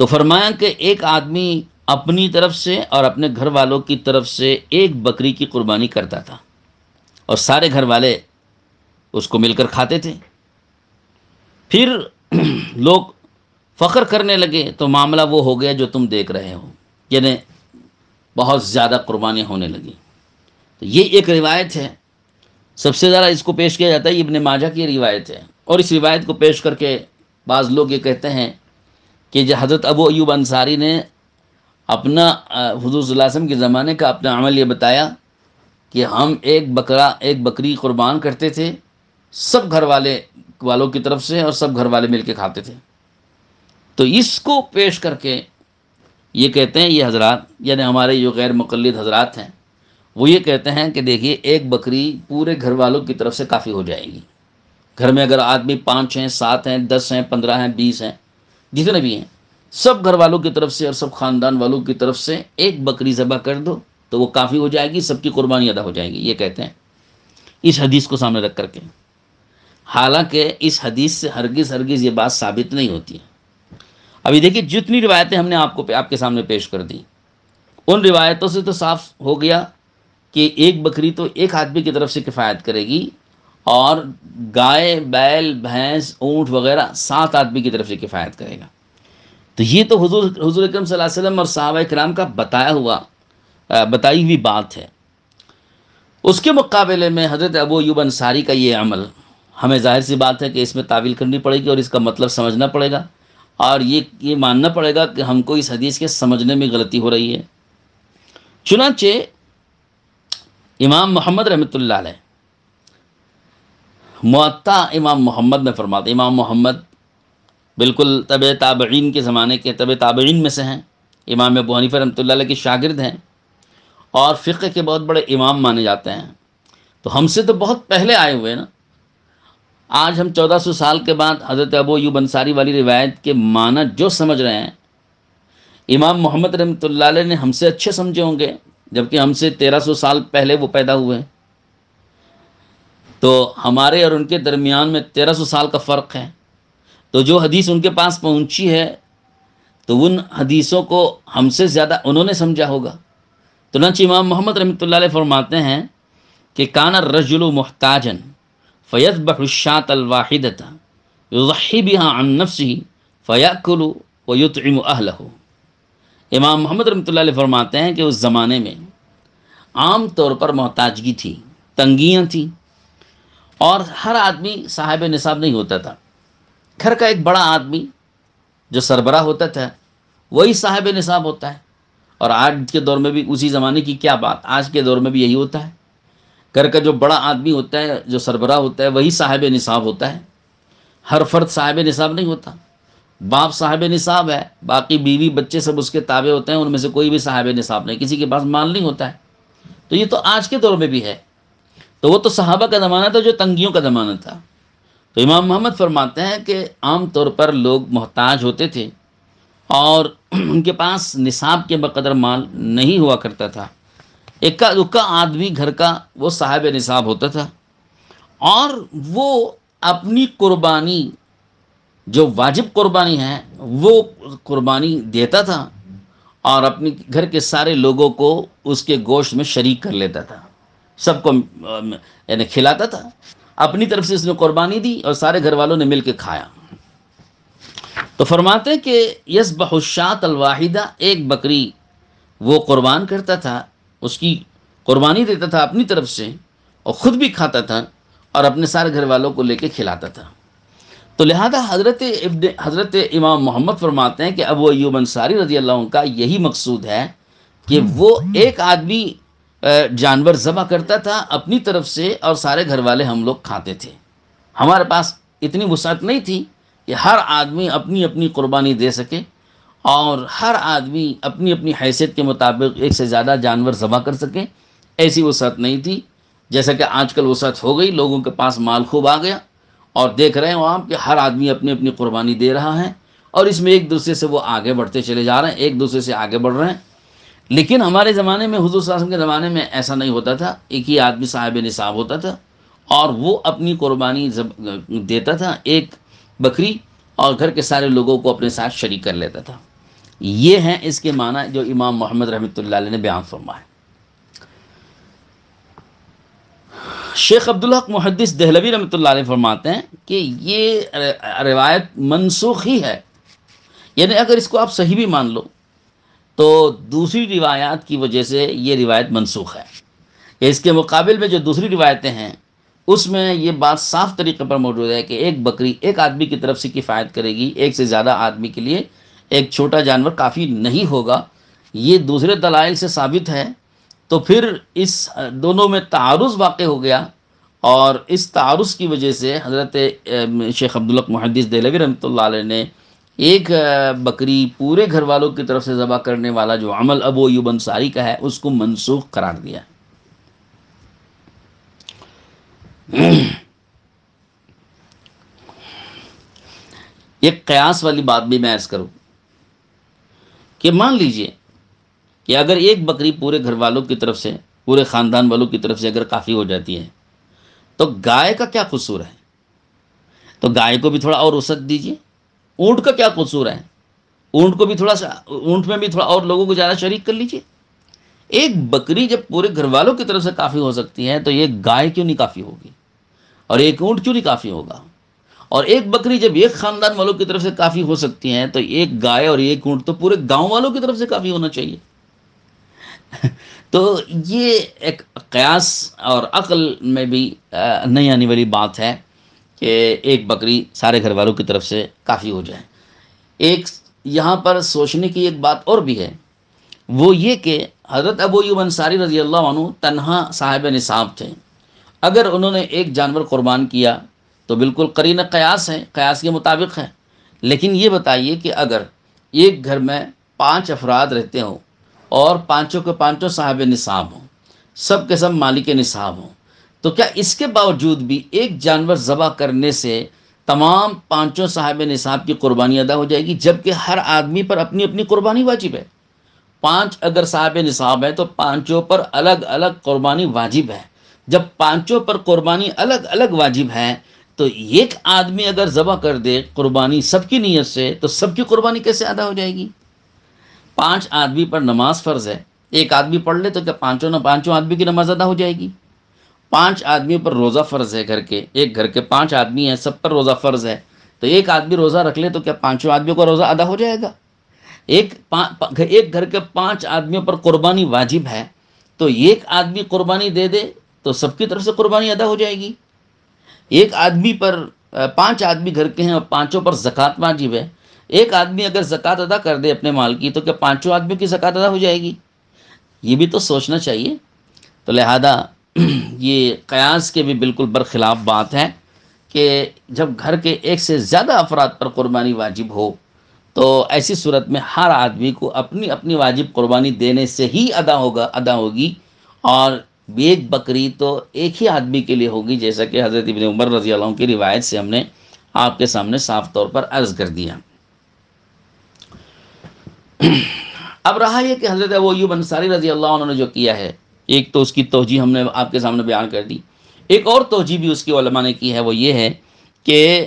تو فرمایا کہ ایک آدمی اپنی طرف سے اور اپنے گھر والوں کی طرف سے ایک بکری کی قربانی کرتا تھا اور سارے گھر والے اس کو مل کر کھاتے تھے۔ پھر لوگ فخر کرنے لگے تو معاملہ وہ ہو گیا جو تم دیکھ رہے ہو، یعنی بہت زیادہ قربانیاں ہونے لگی۔ تو یہ ایک روایت ہے، سب سے زیادہ اس کو پیش کیا جاتا ہے، ابن ماجہ کی روایت ہے، اور اس روایت کو پیش کر کے بعض لوگ یہ کہتے ہیں کہ جو حضرت ابو ایوب انصاری نے اپنا حضور صلی اللہ علیہ وسلم کے زمانے کا اپنا عمل یہ بتایا کہ ہم ایک بکری قربان کرتے تھے، سب گھر والوں کی طرف سے، اور سب گھر والے مل کے کھاتے تھے۔ تو اس کو پیش کر کے یہ کہتے ہیں یہ حضرات، یعنی ہمارے جو غیر مقلد حضرات ہیں، وہ یہ کہتے ہیں کہ دیکھیے ایک بکری پورے گھر والوں کی طرف سے کافی ہو جائے گی۔ گھر میں اگر آدمی 5 ہیں، 7 ہیں، 10 ہیں، 15 ہیں، 20 ہیں، جتنے بھی ہیں، سب گھر والوں کی طرف سے اور سب خاندان والوں کی طرف سے ایک بکری ذبح کر دو تو وہ کافی ہو جائے گی، سب کی قربانی ادا ہو جائے گی، یہ کہتے ہیں اس حدیث کو سامنے رکھ کر کے۔ حالانکہ اس حدیث سے ہرگز یہ بات ثابت نہیں ہوتی ہے۔ ابھی دیکھیے جتنی روایتیں ہم نے آپ کے سامنے پیش کر دی، ان روایتوں سے تو صاف ہو گیا کہ ایک بکری تو ایک آدمی کی طرف سے کفایت کرے گی، اور گائے، بیل، بھینس، اونٹ وغیرہ 7 آدمی کی طرف سے کفایت کرے گا۔ تو یہ تو حضور اکرم صلی اللہ علیہ وسلم اور صحابہ کرام کا بتائی ہوئی بات ہے۔ اس کے مقابلے میں حضرت ابو ایوب انصاری کا یہ عمل، ہمیں ظاہر سی بات ہے کہ اس میں تعویل کرنی پڑے گی اور اس کا مطلب سمجھنا پڑے گا، اور یہ ماننا پڑے گا کہ ہم کو اس حدیث کے سمجھنے میں غلطی ہو رہی ہے۔ چنانچہ امام محمد رحمۃ اللہ علیہ موطا امام محمد میں فرماتے، امام محمد بالکل تبع تابعین کے زمانے کے تبع تابعین میں سے ہیں، امام ابو حنیفہ رحمۃ اللہ علیہ کے شاگرد ہیں، اور فقہ کے بہت بڑے امام مانے جاتے ہیں۔ تو ہم سے تو بہت پہلے آئے ہوئے نا، آج ہم 1400 سال کے بعد حضرت ابو ایوب انصاری والی روایت کے معنی جو سمجھ رہے ہیں، امام محمد رحمۃ اللہ علیہ نے ہم سے اچھے سمجھے ہوں گے، جبکہ ہم سے 1300 سال پہلے وہ پیدا ہوئے ہیں۔ تو ہمارے اور ان کے درمیان میں 1300 سال کا فرق ہے۔ تو جو حدیث ان کے پاس پہنچی ہے تو ان حدیثوں کو ہم سے زیادہ انہوں نے سمجھا ہوگا۔ چنانچہ امام محمد رحمۃ اللہ علیہ فرماتے ہیں کہ کان الرجل محتاجا فیذبح الشاة الواحدة یضحی بها عن نفسه فیأکل ویطعم اہلہ۔ امام محمد رحمۃ اللہ علیہ فرماتے ہیں کہ اس زمانے میں عام طور پر محتاجگی تھی، تنگیاں تھیں، اور ہر آدمی صاحب نصاب نہیں ہوتا تھا۔ گھر کا ایک بڑا آدمی جو سربراہ ہوتا تھا وہی صاحب نصاب ہوتا ہے، اور آج کے دور میں بھی اسی زمانے کی کیا بات، آج کے دور میں بھی یہی ہوتا ہے۔ گھر کا جو بڑا آدمی ہوتا ہے، جو سربراہ ہوتا ہے، وہی صاحب نصاب ہوتا ہے۔ ہر فرد صاحب نصاب نہیں ہوتا۔ باپ صاحب نصاب ہے، باقی بیوی بچے سب اس کے تابع ہوتے ہیں، ان میں سے کوئی بھی صاحب نصاب نہیں، کسی کے پاس مال نہیں ہوتا ہے۔ تو یہ تو آج کے دور میں بھی ہے۔ تو وہ تو صحابہ کا زمانہ تھا جو تنگیوں کا زمانہ تھا۔ تو امام محمد فرماتے ہیں کہ عام طور پر لوگ محتاج ہوتے تھے، اور ان کے پاس نصاب کے بقدر مال نہیں ہوا کرتا تھا۔ اکا دکا آدمی گھر کا وہ صاحب نصاب ہوتا تھا، اور وہ اپنی قربانی جو واجب قربانی ہے وہ قربانی دیتا تھا، اور اپنی گھر کے سارے لوگوں کو اس کے گوشت میں شریک کر لیتا تھا، سب کو یعنی کھلاتا تھا۔ اپنی طرف سے اس نے قربانی دی اور سارے گھر والوں نے مل کے کھایا۔ تو فرماتے ہیں کہ یذبح الشاة الواحدہ، ایک بکری وہ قربان کرتا تھا، اس کی قربانی دیتا تھا اپنی طرف سے، اور خود بھی کھاتا تھا، اور اپنے سارے گھر والوں کو لے کے کھلاتا تھا۔ تو لہذا حضرت امام محمد فرماتے ہیں کہ ابو ایوب انصاری رضی اللہ عنہ کا یہی مقصود ہے کہ وہ ایک آدمی جانور ذبح کرتا تھا اپنی طرف سے، اور سارے گھر والے ہم لوگ کھاتے تھے۔ ہمارے پاس اتنی وسعت نہیں تھی کہ ہر آدمی اپنی اپنی قربانی دے سکے، اور ہر آدمی اپنی اپنی حیثیت کے مطابق ایک سے زیادہ جانور ذبح کر سکے، ایسی وسعت نہیں تھی۔ جیسا کہ آج کل وسعت ہو گئی، لوگوں کے پاس مال خوب آ گیا، اور دیکھ رہے ہیں وہاں کہ ہر آدمی اپنی اپنی قربانی دے رہا ہے، اور اس میں ایک دوسرے سے وہ آگے بڑھتے چلے جا رہے ہیں، ایک دوسرے سے آگے بڑھ رہے ہیں۔ لیکن ہمارے زمانے میں، حضور صلی اللہ علیہ وسلم کے زمانے میں ایسا نہیں ہوتا تھا۔ ایک ہی آدمی صاحب نصاب ہوتا تھا، اور وہ اپنی قربانی دیتا تھا، ایک بکری، اور گھر کے سارے لوگوں کو اپنے ساتھ شریک کر لیتا تھا۔ یہ ہیں اس کے معنی جو امام محمد رحمۃ اللہ علیہ نے بیان فرمائے۔ شیخ عبدالحق محدث دہلوی رحمۃ اللہ علیہ فرماتے ہیں کہ یہ روایت منسوخ ہی ہے، یعنی اگر اس کو آپ صحیح بھی مان لو تو دوسری روایات کی وجہ سے یہ روایت منسوخ ہے، یا اس کے مقابل میں جو دوسری روایتیں ہیں اس میں یہ بات صاف طریقے پر موجود ہے کہ ایک بکری ایک آدمی کی طرف سے کفایت کرے گی، ایک سے زیادہ آدمی کے لیے ایک چھوٹا جانور کافی نہیں ہوگا، یہ دوسرے دلائل سے ثابت ہے۔ تو پھر اس دونوں میں تعارض واقع ہو گیا، اور اس تعارض کی وجہ سے حضرت شیخ عبدالحق محدث دہلوی رحمۃ اللہ علیہ نے ایک بکری پورے گھر والوں کی طرف سے ذبح کرنے والا جو عمل ابو ایوب انصاری کا ہے اس کو منسوخ قرار دیا۔ ایک قیاس والی بات بھی میں عرض کروں کہ مان لیجئے کہ اگر ایک بکری پورے گھر والوں کی طرف سے، پورے خاندان والوں کی طرف سے اگر کافی ہو جاتی ہے تو گائے کا کیا قصور ہے؟ تو گائے کو بھی تھوڑا اور وسعت دیجیے۔ اونٹ کا کیا قصور ہے؟ اونٹ کو بھی تھوڑا سا، اونٹ میں بھی تھوڑا اور لوگوں کو زیادہ شریک کر لیجیے۔ ایک بکری جب پورے گھر والوں کی طرف سے کافی ہو سکتی ہے تو ایک گائے کیوں نہیں کافی ہوگی، اور ایک اونٹ کیوں نہیں کافی ہوگا؟ اور ایک بکری جب ایک خاندان والوں کی طرف سے کافی ہو سکتی ہیں تو ایک گائے اور ایک اونٹ تو پورے گاؤں والوں کی طرف سے کافی ہونا چاہیے۔ تو یہ ایک قیاس اور عقل میں بھی نہیں آنے والی بات ہے کہ ایک بکری سارے گھر والوں کی طرف سے کافی ہو جائے۔ ایک یہاں پر سوچنے کی ایک بات اور بھی ہے، وہ یہ کہ حضرت ابو ایوب انصاری رضی اللہ عنہ تنہا صاحب نصاب تھے، اگر انہوں نے ایک جانور قربان کیا تو بالکل قرین قیاس ہے، قیاس کے مطابق ہے۔ لیکن یہ بتائیے کہ اگر ایک گھر میں 5 افراد رہتے ہوں اور پانچوں کے پانچوں صاحب نصاب ہوں، سب کے سب مالک نصاب ہوں، تو کیا اس کے باوجود بھی ایک جانور ذبح کرنے سے تمام پانچوں صاحب نصاب کی قربانی ادا ہو جائے گی؟ جبکہ ہر آدمی پر اپنی اپنی قربانی واجب ہے۔ 5 اگر صاحب نصاب ہے تو پانچوں پر الگ الگ قربانی واجب ہے۔ جب پانچوں پر قربانی الگ الگ واجب ہے تو ایک آدمی اگر ذبح کر دے قربانی سب کی نیت سے تو سب کی قربانی کیسے ادا ہو جائے گی؟ 5 آدمی پر نماز فرض ہے، ایک آدمی پڑھ لے تو کیا پانچوں آدمی کی نماز ادا ہو جائے گی؟ 5 آدمی پر روزہ فرض ہے، گھر کے ایک گھر کے 5 آدمی ہیں، سب پر روزہ فرض ہے، تو ایک آدمی روزہ رکھ لے تو کیا پانچوں آدمیوں کا روزہ ادا ہو جائے گا؟ ایک گھر کے 5 آدمیوں پر قربانی واجب ہے تو ایک آدمی قربانی دے دے تو سب کی طرف سے قربانی ادا ہو جائے گی۔ ایک آدمی پر 5 آدمی گھر کے ہیں اور پانچوں پر زکوٰۃ واجب ہے، ایک آدمی اگر زکوٰۃ ادا کر دے اپنے مال کی تو کیا پانچوں آدمیوں کی زکوٰۃ ادا ہو جائے گی؟ یہ بھی تو سوچنا چاہیے۔ تو لہذا یہ قیاس کے بھی بالکل برخلاف بات ہے کہ جب گھر کے ایک سے زیادہ افراد پر قربانی واجب ہو تو ایسی صورت میں ہر آدمی کو اپنی اپنی واجب قربانی دینے سے ہی ادا ہوگی، اور ایک بکری تو ایک ہی آدمی کے لیے ہوگی، جیسا کہ حضرت ابن عمر رضی اللہ عنہ کی روایت سے ہم نے آپ کے سامنے صاف طور پر عرض کر دیا۔ اب رہا یہ کہ حضرت ابو ایوب انصاری رضی اللہ عنہ نے جو کیا ہے، ایک تو اس کی توجیہ ہم نے آپ کے سامنے بیان کر دی، ایک اور توجیہ بھی اس کی علماء نے کی ہے، وہ یہ ہے کہ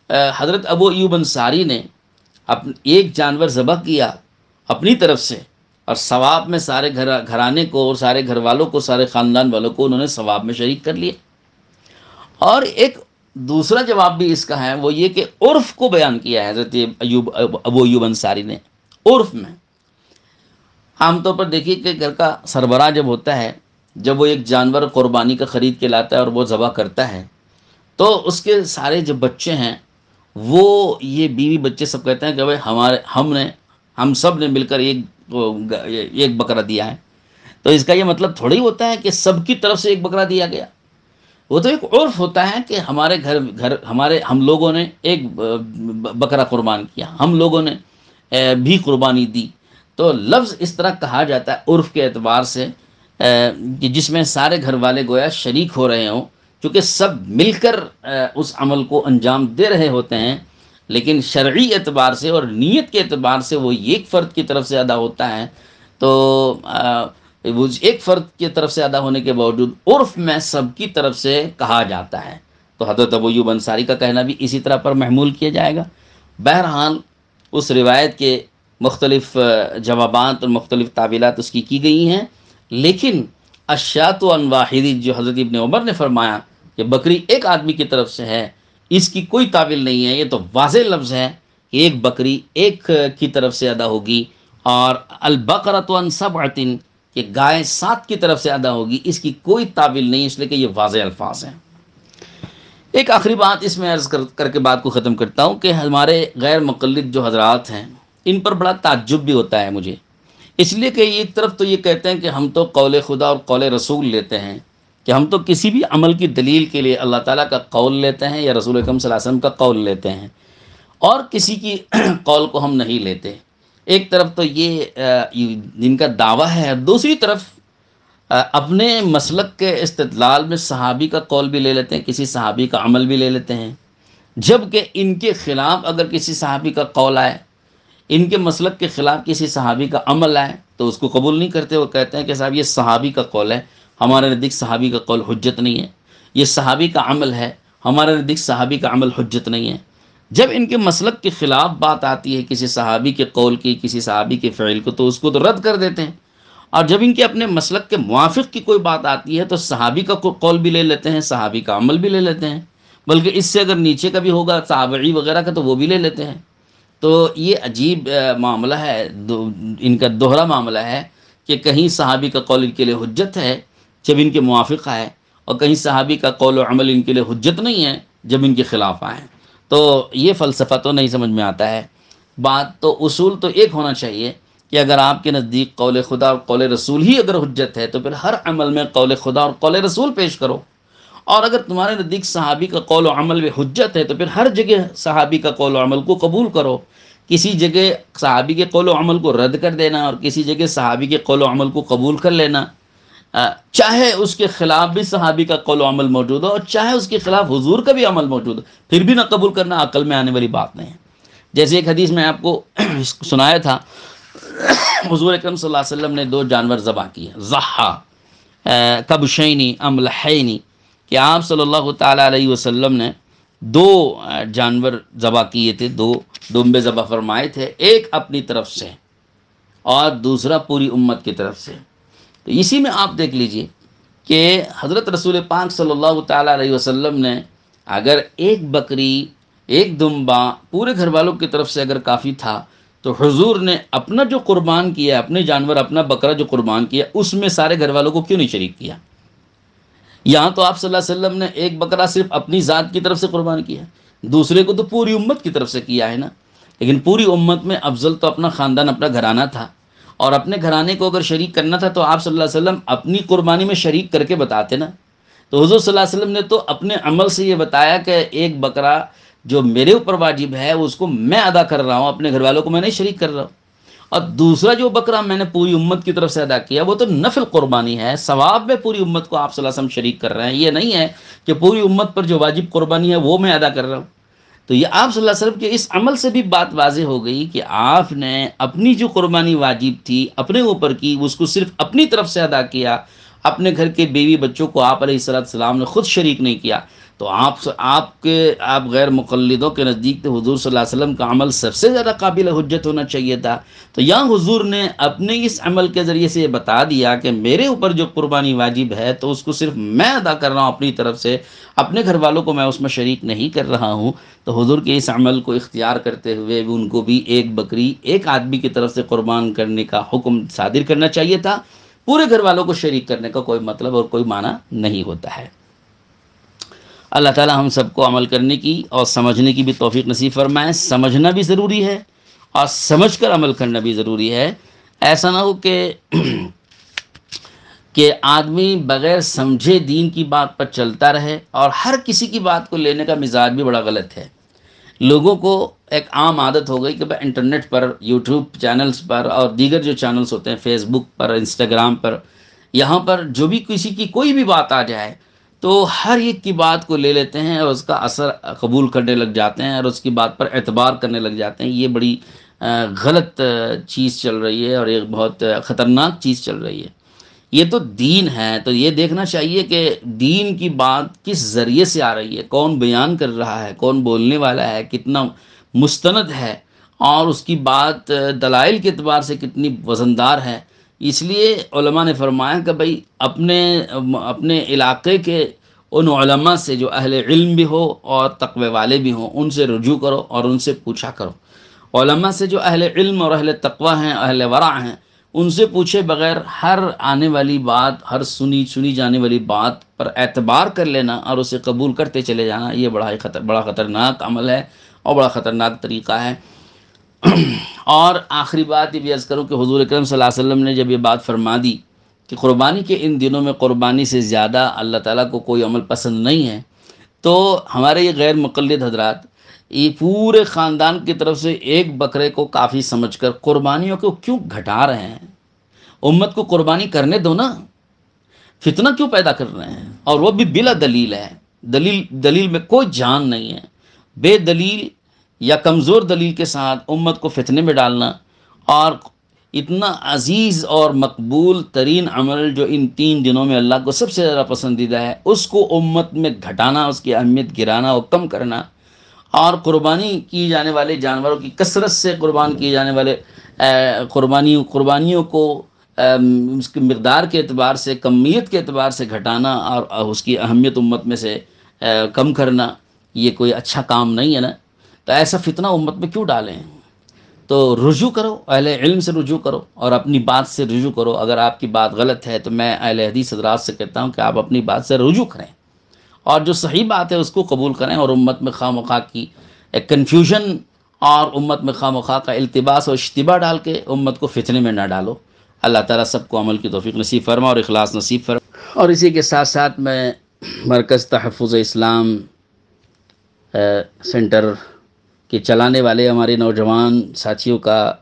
حضرت ابو ایوب انصاری نے ایک جانور ذبح کیا اپنی طرف سے، اور ثواب میں سارے گھرانے کو اور سارے گھر والوں کو، سارے خاندان والوں کو انہوں نے ثواب میں شریک کر لیا۔ اور ایک دوسرا جواب بھی اس کا ہے، وہ یہ کہ عرف کو بیان کیا ہے حضرت ابو ایوب انصاری نے۔ عرف میں عام طور پر دیکھیے کہ گھر کا سربراہ جب ہوتا ہے، جب وہ ایک جانور قربانی کا خرید کے لاتا ہے اور وہ ذبح کرتا ہے تو اس کے سارے جو بچے ہیں وہ یہ بیوی بچے سب کہتے ہیں کہ بھائی ہم سب نے مل کر ایک بکرا دیا ہے۔ تو اس کا یہ مطلب تھوڑی ہوتا ہے کہ سب کی طرف سے ایک بکرا دیا گیا، وہ تو ایک عرف ہوتا ہے کہ ہم لوگوں نے ایک بکرا قربان کیا، ہم لوگوں نے بھی قربانی دی۔ تو لفظ اس طرح کہا جاتا ہے عرف کے اعتبار سے کہ جس میں سارے گھر والے گویا شریک ہو رہے ہوں، چونکہ سب مل کر اس عمل کو انجام دے رہے ہوتے ہیں، لیکن شرعی اعتبار سے اور نیت کے اعتبار سے وہ ایک فرد کی طرف سے ادا ہوتا ہے۔ تو وہ ایک فرد کی طرف سے ادا ہونے کے باوجود عرف میں سب کی طرف سے کہا جاتا ہے، تو حضرت ابو ایوب انصاری کا کہنا بھی اسی طرح پر محمول کیا جائے گا۔ بہرحال اس روایت کے مختلف جوابات اور مختلف تعویلات اس کی گئی ہیں، لیکن الشاۃ عن واحد، جو حضرت ابن عمر نے فرمایا کہ بکری ایک آدمی کی طرف سے ہے، اس کی کوئی تعویل نہیں ہے، یہ تو واضح لفظ ہے کہ ایک بکری ایک کی طرف سے ادا ہوگی، اور البقرۃ عن سبعۃ، کہ گائے 7 کی طرف سے ادا ہوگی، اس کی کوئی تعویل نہیں، اس لیے کہ یہ واضح الفاظ ہیں۔ ایک آخری بات اس میں عرض کر کے بات کو ختم کرتا ہوں کہ ہمارے غیر مقلد جو حضرات ہیں، ان پر بڑا تعجب بھی ہوتا ہے مجھے، اس لیے کہ ایک طرف تو یہ کہتے ہیں کہ ہم تو قول خدا اور قول رسول لیتے ہیں، کہ ہم تو کسی بھی عمل کی دلیل کے لیے اللہ تعالیٰ کا قول لیتے ہیں یا رسول اکرم صلی اللہ علیہ وسلم کا قول لیتے ہیں، اور کسی کی قول کو ہم نہیں لیتے۔ ایک طرف تو یہ جن کا دعویٰ ہے، دوسری طرف اپنے مسلک کے استدلال میں صحابی کا قول بھی لے لیتے ہیں، کسی صحابی کا عمل بھی لے لیتے ہیں، جبکہ ان کے خلاف اگر کسی صحابی کا قول آئے، ان کے مسلک کے خلاف کسی صحابی کا عمل آئے تو اس کو قبول نہیں کرتے، وہ کہتے ہیں کہ صاحب یہ صحابی کا قول ہے، ہمارے نزدیک صحابی کا قول حجت نہیں ہے، یہ صحابی کا عمل ہے، ہمارے نزدیک صحابی کا عمل حجت نہیں ہے۔ جب ان کے مسلک کے خلاف بات آتی ہے کسی صحابی کے قول کی، کسی صحابی کے فعل کو، تو اس کو تو رد کر دیتے ہیں، اور جب ان کے اپنے مسلک کے موافق کی کوئی بات آتی ہے تو صحابی کا قول بھی لے لیتے ہیں، صحابی کا عمل بھی لے لیتے ہیں، بلکہ اس سے اگر نیچے کا بھی ہوگا تابعی وغیرہ کا تو وہ بھی لے لیتے ہیں۔ تو یہ عجیب معاملہ ہے، ان کا دوہرا معاملہ ہے کہ کہیں صحابی کا قول ان کے لیے حجت ہے جب ان کے موافق آئے، اور کہیں صحابی کا قول و عمل ان کے لیے حجت نہیں ہے جب ان کے خلاف آئے۔ تو یہ فلسفہ تو نہیں سمجھ میں آتا ہے۔ بات تو اصول تو ایک ہونا چاہیے کہ اگر آپ کے نزدیک قول خدا اور قول رسول ہی اگر حجت ہے تو پھر ہر عمل میں قول خدا اور قول رسول پیش کرو، اور اگر تمہارے نزدیک صحابی کا قول و عمل میں حجت ہے تو پھر ہر جگہ صحابی کا قول و عمل کو قبول کرو، کسی جگہ صحابی کے قول و عمل کو رد کر دینا اور کسی جگہ صحابی کے قول و عمل کو قبول کر لینا، چاہے اس کے خلاف بھی صحابی کا قول و عمل موجود ہو اور چاہے اس کے خلاف حضور کا بھی عمل موجود ہو، پھر بھی نہ قبول کرنا عقل میں آنے والی بات نہیں ہے۔ جیسے ایک حدیث میں آپ کو سنایا تھا، حضور اکرم صلی اللہ علیہ وسلم نے 2 جانور ذبح کیے، ضحیٰ کبشینی املحینی، کہ آپ صلی اللہ تعالیٰ علیہ وسلم نے 2 جانور ذبح کیے تھے، 2 دمبے ذبح فرمائے تھے، ایک اپنی طرف سے اور دوسرا پوری امت کی طرف سے۔ تو اسی میں آپ دیکھ لیجئے کہ حضرت رسول پاک صلی اللہ تعالیٰ علیہ وسلم نے اگر ایک بکری، ایک دمبا پورے گھر والوں کی طرف سے اگر کافی تھا، تو حضور نے اپنا جو قربان کیا، اپنے جانور، اپنا بکرا جو قربان کیا، اس میں سارے گھر والوں کو کیوں نہیں شریک کیا؟ یہاں تو آپ صلی اللہ علیہ وسلم نے ایک بکرا صرف اپنی ذات کی طرف سے قربان کیا، دوسرے کو تو پوری امت کی طرف سے کیا ہے نا۔ لیکن پوری امت میں افضل تو اپنا خاندان، اپنا گھرانہ تھا، اور اپنے گھرانے کو اگر شریک کرنا تھا تو آپ صلی اللہ علیہ وسلم اپنی قربانی میں شریک کر کے بتاتے نا۔ تو حضور صلی اللہ علیہ وسلم نے تو اپنے عمل سے یہ بتایا کہ ایک بکرا جو میرے اوپر واجب ہے اس کو میں ادا کر رہا ہوں، اپنے گھر والوں کو میں نہیں شریک کر رہا ہوں، اور دوسرا جو بکرا میں نے پوری امت کی طرف سے ادا کیا وہ تو نفل قربانی ہے، ثواب میں پوری امت کو آپ صلی اللہ علیہ وسلم شریک کر رہے ہیں، یہ نہیں ہے کہ پوری امت پر جو واجب قربانی ہے وہ میں ادا کر رہا ہوں۔ تو یہ آپ صلی اللہ علیہ وسلم کے اس عمل سے بھی بات واضح ہو گئی کہ آپ نے اپنی جو قربانی واجب تھی اپنے اوپر کی، اس کو صرف اپنی طرف سے ادا کیا، اپنے گھر کے بیوی بچوں کو آپ علیہ السلام نے خود شریک نہیں کیا۔ تو آپ غیر مقلدوں کے نزدیک تو حضور صلی اللہ علیہ وسلم کا عمل سب سے زیادہ قابل حجت ہونا چاہیے تھا۔ تو یہاں حضور نے اپنے اس عمل کے ذریعے سے یہ بتا دیا کہ میرے اوپر جو قربانی واجب ہے تو اس کو صرف میں ادا کر رہا ہوں اپنی طرف سے، اپنے گھر والوں کو میں اس میں شریک نہیں کر رہا ہوں۔ تو حضور کے اس عمل کو اختیار کرتے ہوئے بھی ان کو بھی ایک بکری ایک آدمی کی طرف سے قربان کرنے کا حکم صادر کرنا چاہیے تھا، پورے گھر والوں کو شریک کرنے کا کوئی مطلب اور کوئی معنی نہیں ہوتا ہے۔ اللہ تعالی ہم سب کو عمل کرنے کی اور سمجھنے کی بھی توفیق نصیب فرمائے۔ سمجھنا بھی ضروری ہے اور سمجھ کر عمل کرنا بھی ضروری ہے۔ ایسا نہ ہو کہ آدمی بغیر سمجھے دین کی بات پر چلتا رہے، اور ہر کسی کی بات کو لینے کا مزاج بھی بڑا غلط ہے۔ لوگوں کو ایک عام عادت ہو گئی کہ بھائی انٹرنیٹ پر، یوٹیوب چینلز پر اور دیگر جو چینلز ہوتے ہیں، فیس بک پر، انسٹاگرام پر، یہاں پر جو بھی کسی کی کوئی بھی بات آ جائے تو ہر ایک کی بات کو لے لیتے ہیں اور اس کا اثر قبول کرنے لگ جاتے ہیں اور اس کی بات پر اعتبار کرنے لگ جاتے ہیں۔ یہ بڑی غلط چیز چل رہی ہے اور ایک بہت خطرناک چیز چل رہی ہے۔ یہ تو دین ہے، تو یہ دیکھنا چاہیے کہ دین کی بات کس ذریعے سے آ رہی ہے، کون بیان کر رہا ہے، کون بولنے والا ہے، کتنا مستند ہے، اور اس کی بات دلائل کے اعتبار سے کتنی وزندار ہے۔ اس لیے علماء نے فرمایا کہ بھئی اپنے علاقے کے ان علماء سے جو اہل علم بھی ہو اور تقوی والے بھی ہوں، ان سے رجوع کرو اور ان سے پوچھا کرو۔ علماء سے جو اہل علم اور اہل تقوی ہیں، اہل ورع ہیں، ان سے پوچھے بغیر ہر آنے والی بات، ہر سنی جانے والی بات پر اعتبار کر لینا اور اسے قبول کرتے چلے جانا، یہ بڑا خطرناک عمل ہے اور بڑا خطرناک طریقہ ہے۔ اور آخری بات یہ بھی عرض کروں کہ حضور اکرم صلی اللہ علیہ وسلم نے جب یہ بات فرما دی کہ قربانی کے ان دنوں میں قربانی سے زیادہ اللہ تعالیٰ کو کوئی عمل پسند نہیں ہے، تو ہمارے یہ غیر مقلد حضرات یہ پورے خاندان کی طرف سے ایک بکرے کو کافی سمجھ کر قربانیوں کو کیوں گھٹا رہے ہیں؟ امت کو قربانی کرنے دو نا، فتنہ کیوں پیدا کر رہے ہیں؟ اور وہ بھی بلا دلیل ہے، دلیل میں کوئی جان نہیں ہے، بے دلیل یا کمزور دلیل کے ساتھ امت کو فتنے میں ڈالنا، اور اتنا عزیز اور مقبول ترین عمل جو ان 3 دنوں میں اللہ کو سب سے زیادہ پسندیدہ ہے، اس کو امت میں گھٹانا، اس کی اہمیت گرانا اور کم کرنا، اور قربانی کی جانے والے جانوروں کی کثرت سے قربان کیے جانے والے قربانیوں کو اس کی مقدار کے اعتبار سے، کمیت کے اعتبار سے گھٹانا اور اس کی اہمیت امت میں سے کم کرنا، یہ کوئی اچھا کام نہیں ہے نا۔ تو ایسا فتنہ امت میں کیوں ڈالیں؟ تو رجوع کرو، اہل علم سے رجوع کرو اور اپنی بات سے رجوع کرو۔ اگر آپ کی بات غلط ہے تو میں اہل حدیث حضرات سے کہتا ہوں کہ آپ اپنی بات سے رجوع کریں اور جو صحیح بات ہے اس کو قبول کریں، اور امت میں خواہ مخواہ کی ایک کنفیوژن اور امت میں خواہ مخواہ کا التباس اور اشتباہ ڈال کے امت کو فتنے میں نہ ڈالو۔ اللہ تعالیٰ سب کو عمل کی توفیق نصیب فرما اور اخلاص نصیب فرما۔ اور اسی کے ساتھ ساتھ میں مرکز تحفظ اسلام سینٹر کے چلانے والے ہمارے نوجوان ساتھیوں کا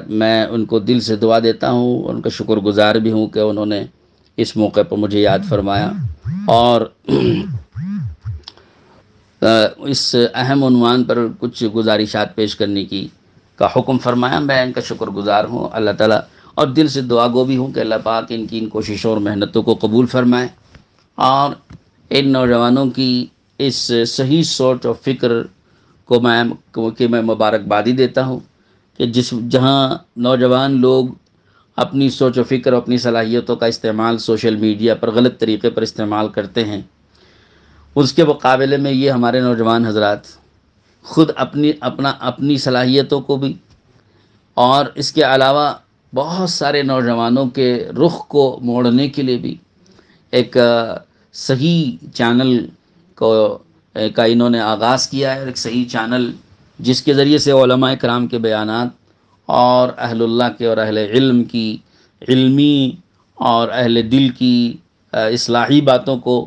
میں ان کو دل سے دعا دیتا ہوں، ان کا شکر گزار بھی ہوں کہ انہوں نے اس موقع پر مجھے یاد فرمایا اور اس اہم عنوان پر کچھ گزارشات پیش کرنے کا حکم فرمایا۔ میں ان کا شکر گزار ہوں اللہ تعالیٰ، اور دل سے دعا گو بھی ہوں کہ اللہ پاک ان کی کوششوں اور محنتوں کو قبول فرمائے، اور ان نوجوانوں کی اس صحیح سوچ اور فکر کو میں مبارکبادی دیتا ہوں کہ جہاں نوجوان لوگ اپنی سوچ و فکر اور اپنی صلاحیتوں کا استعمال سوشل میڈیا پر غلط طریقے پر استعمال کرتے ہیں، اس کے مقابلے میں یہ ہمارے نوجوان حضرات خود اپنی صلاحیتوں کو بھی اور اس کے علاوہ بہت سارے نوجوانوں کے رخ کو موڑنے کے لیے بھی ایک صحیح چینل کا انہوں نے آغاز کیا ہے، ایک صحیح چینل جس کے ذریعے سے علماء کرام کے بیانات اور اہل اللہ کے اور اہل علم کی علمی اور اہل دل کی اصلاحی باتوں کو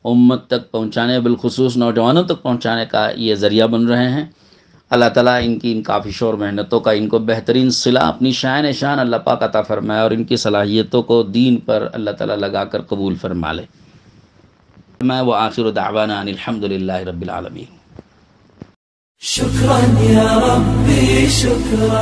امت تک پہنچانے، بالخصوص نوجوانوں تک پہنچانے کا یہ ذریعہ بن رہے ہیں۔ اللہ تعالیٰ ان کی کافش اور محنتوں کا ان کو بہترین صلہ اپنی شان اللہ پاک عطا فرمائے، اور ان کی صلاحیتوں کو دین پر اللہ تعالیٰ لگا کر قبول فرما لے۔ میں وآخر دعوانا ان الحمدللہ رب العالمین۔
شکرا یا ربی شکرا